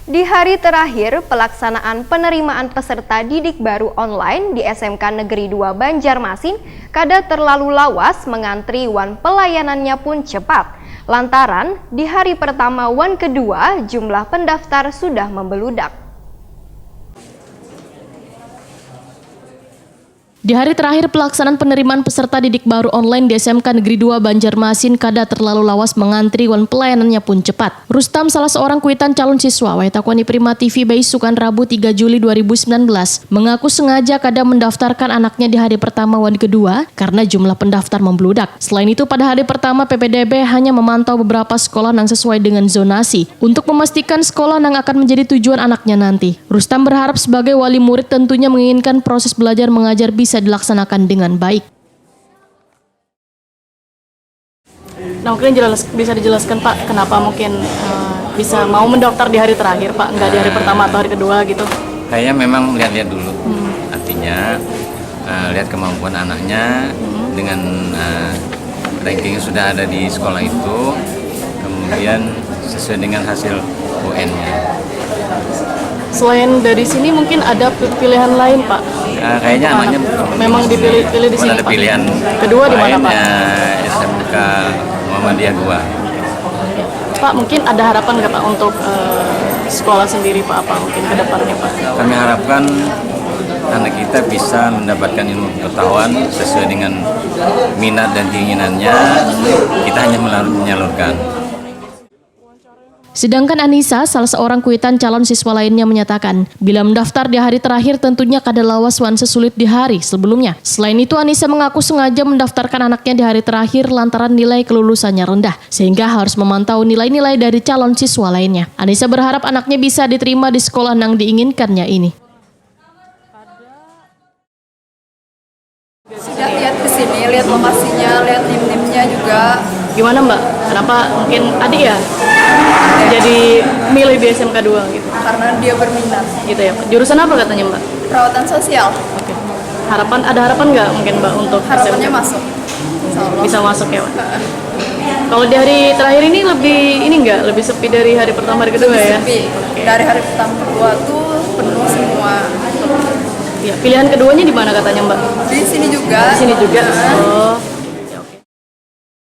Di hari terakhir pelaksanaan penerimaan peserta didik baru online di SMK Negeri 2 Banjarmasin, kada terlalu lawas mengantri wan pelayanannya pun cepat. Lantaran di hari pertama wan kedua jumlah pendaftar sudah membeludak. Di hari terakhir pelaksanaan penerimaan peserta didik baru online di SMK Negeri 2 Banjarmasin, kada terlalu lawas mengantri wan pelayanannya pun cepat. Rustam, salah seorang kuitan calon siswa Waitakwani Prima TV Baisukan Rabu 3 Juli 2019, mengaku sengaja kada mendaftarkan anaknya di hari pertama wan kedua karena jumlah pendaftar membludak. Selain itu, pada hari pertama PPDB hanya memantau beberapa sekolah yang sesuai dengan zonasi untuk memastikan sekolah yang akan menjadi tujuan anaknya nanti. Rustam berharap sebagai wali murid tentunya menginginkan proses belajar mengajar bisa dilaksanakan dengan baik. Nah, mungkin bisa dijelaskan Pak, kenapa mungkin bisa mau mendaftar di hari terakhir Pak, nggak di hari pertama atau hari kedua gitu? Kayaknya memang lihat-lihat dulu, artinya lihat kemampuan anaknya dengan ranking yang sudah ada di sekolah itu, kemudian sesuai dengan hasil UN-nya. Selain dari sini mungkin ada pilihan lain Pak? Kayaknya anaknya memang dipilih di sini ada Pak. pilihan Kedua di mana Pak? SMK Muhammadiyah 2. Pak, mungkin ada harapan nggak Pak untuk sekolah sendiri Pak, apa mungkin ke depannya Pak? Kami harapkan anak kita bisa mendapatkan ilmu pengetahuan sesuai dengan minat dan keinginannya. Kita hanya menyalurkan. Sedangkan Anissa, salah seorang kuitan calon siswa lainnya menyatakan, bila mendaftar di hari terakhir tentunya kada lawas wan sesulit di hari sebelumnya. Selain itu, Anissa mengaku sengaja mendaftarkan anaknya di hari terakhir lantaran nilai kelulusannya rendah, sehingga harus memantau nilai-nilai dari calon siswa lainnya. Anissa berharap anaknya bisa diterima di sekolah yang diinginkannya ini. Sudah lihat ke sini, lihat lokasinya, lihat tim-timnya juga. Gimana Mbak? Kenapa mungkin adik ya? Jadi milih di SMK 2 gitu? Karena dia berminat. Gitu ya Pak. Jurusan apa katanya Mbak? Perawatan sosial. Oke. Ada harapan nggak mungkin Mbak untuk Harapannya SMK? masuk. Insya Allah. Bisa masuk ya Pak? Kalau di hari terakhir ini lebih sepi dari hari pertama hari kedua ya? Sepi. Oke. Dari hari pertama kedua tuh penuh semua. Ya, pilihan keduanya di mana katanya Mbak? Di sini juga. Di sini juga. Oh.